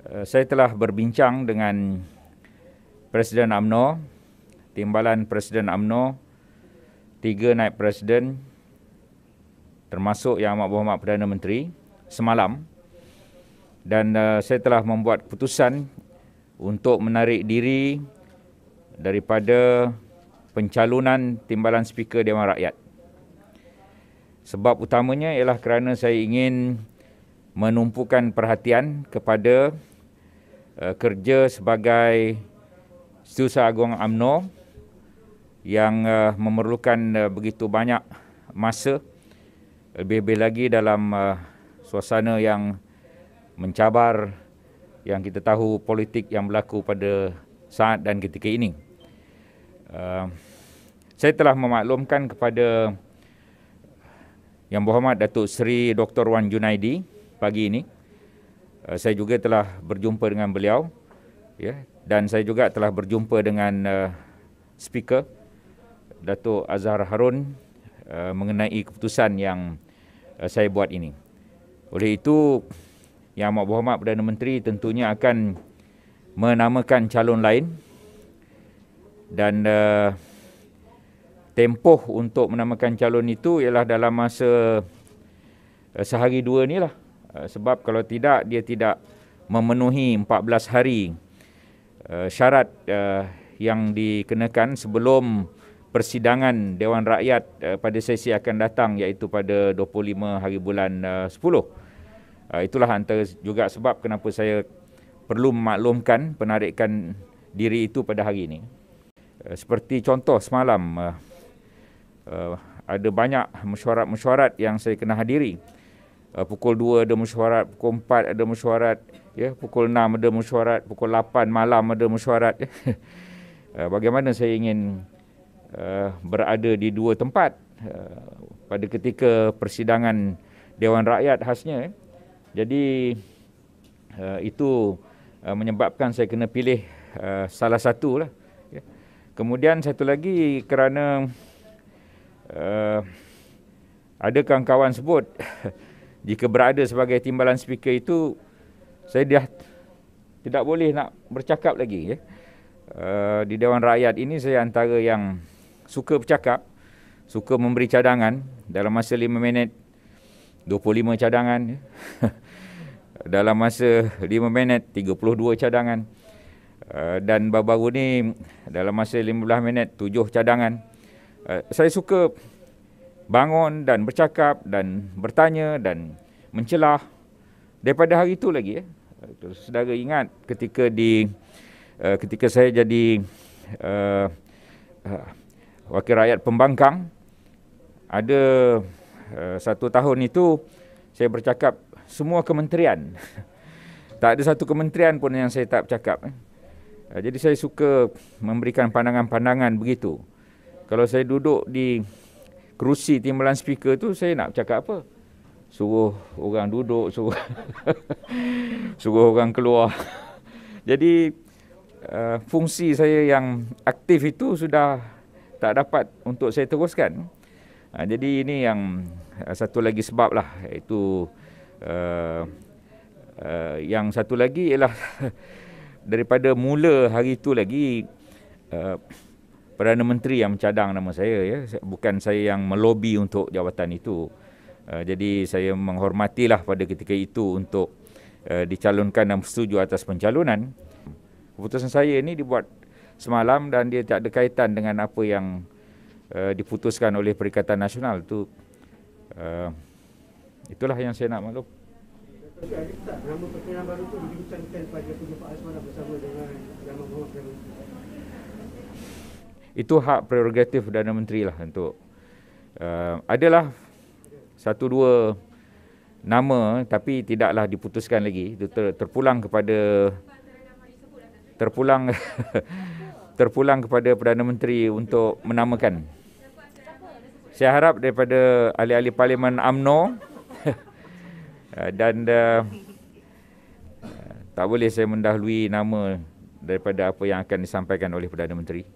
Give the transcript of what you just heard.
Saya telah berbincang dengan Presiden UMNO, Timbalan Presiden UMNO, 3 naib Presiden, termasuk Yang Amat Berhormat Perdana Menteri semalam, dan saya telah membuat keputusan untuk menarik diri daripada pencalonan Timbalan Speaker Dewan Rakyat. Sebab utamanya ialah kerana saya ingin menumpukan perhatian kepada kerja sebagai Setiausaha Agung UMNO yang memerlukan begitu banyak masa, lebih-lebih lagi dalam suasana yang mencabar yang kita tahu politik yang berlaku pada saat dan ketika ini. Saya telah memaklumkan kepada Yang Berhormat Datuk Seri Dr. Wan Junaidi pagi ini. Saya juga telah berjumpa dengan beliau, ya, dan saya juga telah berjumpa dengan Speaker Datuk Azhar Harun mengenai keputusan yang saya buat ini. Oleh itu, Yang Amat Berhormat Perdana Menteri tentunya akan menamakan calon lain, dan tempoh untuk menamakan calon itu ialah dalam masa sehari dua ni lah. Sebab kalau tidak, dia tidak memenuhi 14 hari syarat yang dikenakan sebelum persidangan Dewan Rakyat pada sesi akan datang, iaitu pada 25 hari bulan 10. Itulah antara juga sebab kenapa saya perlu memaklumkan penarikan diri itu pada hari ini. Seperti contoh semalam, ada banyak mesyuarat-mesyuarat yang saya kena hadiri. Pukul 2 ada mesyuarat, pukul 4 ada mesyuarat, ya, pukul 6 ada mesyuarat, pukul 8 malam ada mesyuarat. Bagaimana saya ingin berada di dua tempat pada ketika persidangan Dewan Rakyat khasnya. Jadi itu menyebabkan saya kena pilih salah satu lah. Kemudian satu lagi kerana ada kawan-kawan sebut jika berada sebagai timbalan speaker itu saya dah tidak boleh nak bercakap lagi, ya. Di Dewan Rakyat ini saya antara yang suka bercakap, suka memberi cadangan dalam masa 5 minit, 25 cadangan, ya. Dalam masa 5 minit, 32 cadangan, dan baru-baru ni dalam masa 15 minit, 7 cadangan. Saya suka bangun dan bercakap dan bertanya dan mencelah daripada hari itu lagi, ya. Saudara ingat ketika saya jadi wakil rakyat pembangkang, ada 1 tahun itu saya bercakap semua kementerian. Tak ada satu kementerian pun yang saya tak bercakap. Jadi saya suka memberikan pandangan-pandangan begitu. Kalau saya duduk di kerusi timbalan speaker tu, saya nak bercakap apa? Suruh orang duduk, suruh orang keluar. Jadi fungsi saya yang aktif itu sudah tak dapat untuk saya teruskan. Jadi ini yang satu lagi sebab lah, iaitu yang satu lagi ialah daripada mula hari itu lagi Perdana Menteri yang mencadang nama saya, ya. Bukan saya yang melobi untuk jawatan itu. Jadi saya menghormatilah pada ketika itu untuk dicalonkan dan bersetuju atas pencalonan. Keputusan saya ini dibuat semalam dan dia tak ada kaitan dengan apa yang diputuskan oleh Perikatan Nasional. Itulah yang saya nak maklum. Tapi ada tak nama perkenaan baru itu dibincangkan pada perjumpaan semalam bersama dengan Yang Amat Berhormat Perdana Menteri? Itu hak prerogatif Perdana Menteri lah untuk adalah 1-2 nama, tapi tidaklah diputuskan lagi. Itu terpulang kepada terpulang kepada Perdana Menteri untuk menamakan. Saya harap daripada ahli-ahli Parlimen UMNO dan tak boleh saya mendahului nama daripada apa yang akan disampaikan oleh Perdana Menteri.